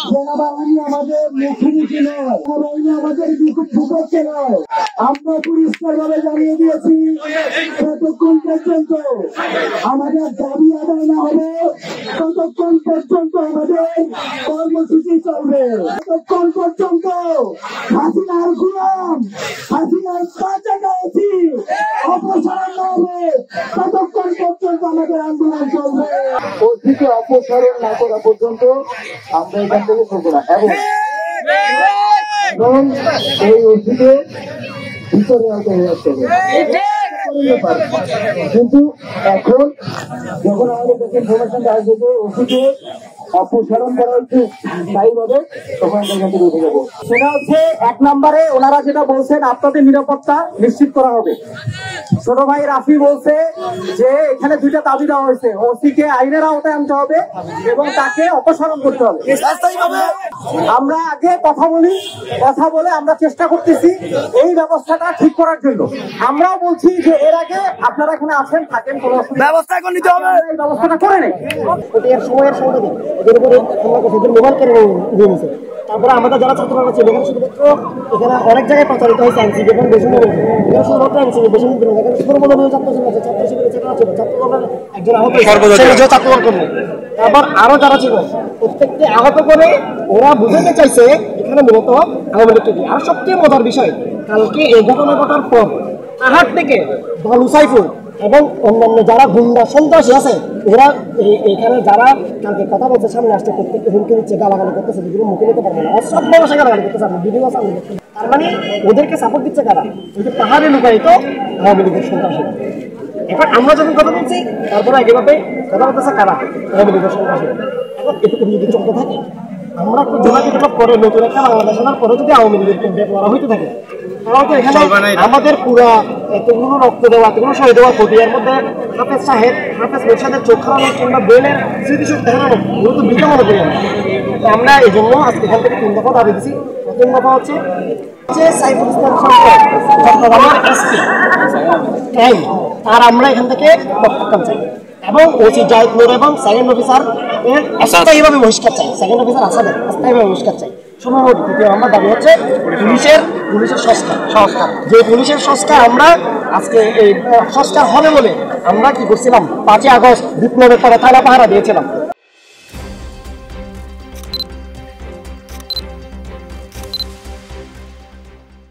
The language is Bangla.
সেনাবাহিনী আমাদের মুখোমুখি নয়, সেনাবাহিনী আমাদের বিপক্ষে নয়। আমরা পরিষ্কার ভাবে জানিয়ে দিয়েছি, যতক্ষণ পর্যন্ত আমাদের দাবি আদায় না হবে ততক্ষণ পর্যন্ত আমাদের কর্মসূচি চলবে। ততক্ষণ পর্যন্ত হাসিনার গুলাম, হাসিনার কাছাকাছি অপসারণ না হবে ততক্ষণ পর্যন্ত আমাদের আন্দোলন চলবে। ওদিকে অপসারণ না করা পর্যন্ত আমরা এখান থেকে করবো না। এবং এই ওষুধে ভিতরে কিন্তু এখন যখন আমাদের কাছে ইনফরমেশন আসবে যে ওষুধে অপসারণ করা হচ্ছে স্থায়ীভাবে, তখন আমরা এখান থেকে উঠে যাবো। সেটা হচ্ছে 1 নম্বরে ওনারা যেটা বলছেন, আপনাদের নিরাপত্তা নিশ্চিত করা হবে। ছোট ভাই রাফি বলছে যে এখানে 2টা দাবি দেওয়া হয়েছে, ওসিকে আইনের আওতায় আনতে হবে এবং তাকে অপসারণ করতে হবে। আমরা আগে কথা বলে আমরা চেষ্টা করতেছি এই ব্যবস্থাটা ঠিক করার জন্য। আমরাও বলছি যে এর আগে আপনারা এখানে আছেন, থাকেন, কোনো ব্যবস্থা এখন নিতে হবে, এই ব্যবস্থাটা করে নেই। সময়ের সঙ্গে এদের উপরে মোবাইল কেন দিয়ে নিছে। তারপরে আমাদের যারা ছাত্ররা ছিল এখানে শুধুমাত্র এখানে অনেক জায়গায় প্রচারিত হয়েছে আইনজীবী এবং বেশি এখানে শুধুমাত্র আইনজীবী বেশি এখানে সুন্দরবনের ছাত্র ছিল, ছাত্র শিবিরের ছেলেরা ছিল, ছাত্রদলের একজন আহত ছাত্রদল করলো। তারপর আরো যারা ছিল প্রত্যেককে আহত করে ওরা বুঝাতে চাইছে এখানে মূলত আওয়ামী লীগ। আর সবচেয়ে মজার বিষয়, কালকে এই ঘটনা ঘটার পর পাহাড় থেকে বালু সাইফুল এবং অন্যান্য যারা গুন্ডা সন্ত্রাসী আছে এরা এখানে যারা কালকে কথা বলছে সামনে আসতে প্রত্যেককে হুমকি দিচ্ছে, গালাগালি করতেছে, যেগুলো মুখে নিতে পারবে না, অসব ভাষায় গালাগালি করতেছে, আপনি ভিডিও আছে। তার মানে ওদেরকে সাপোর্ট দিচ্ছে কারা? কিন্তু পাহাড়ে লুকায়িত আওয়ামী লীগের সন্ত্রাসী। এখন আমরা যখন কথা বলছি তারপরে একেভাবে কথা বলতেছে কারা? আওয়ামী লীগের সন্ত্রাসী। এখন এটুকু যদি চলতে থাকে, আমরা একটু জোগাযোগ করে নতুন একটা বাংলাদেশ আনার পরে যদি আওয়ামী লীগের ব্যবহার হইতে থাকে, তাহলে তো এখানে আমাদের পুরা এতগুলো রক্ত দেওয়া, এতগুলো শহীদ দেওয়ার প্রতি এর মধ্যে হাফেজ সাহেব, হাফেজ মোরশেদের চোখ হারানো কিংবা ব্রেনের স্মৃতিশক্তি হারানো, এগুলো তো বৃথা মনে করি আমরা। এই জন্য আজকে এখান থেকে 3 দফা দাবি দিচ্ছি। প্রথম কথা হচ্ছে সাইফুল ইসলাম চট্টগ্রামের এসপি আর আমরা এখান থেকে প্রত্যাখ্যান চাই এবং ওসি জাহিদ নূর এবং সেকেন্ড অফিসার এর স্থায়ীভাবে বহিষ্কার চাই। সেকেন্ড অফিসার আসাদের স্থায়ীভাবে বহিষ্কার চাই। দ্বিতীয় আমার দাবি হচ্ছে পুলিশের সংস্কার। যে পুলিশের সংস্কার আমরা আজকে এই সংস্কার হবে বলে আমরা কি করছিলাম, 5ই আগস্ট বিপ্লবের পরে থানা পাহারা দিয়েছিলাম।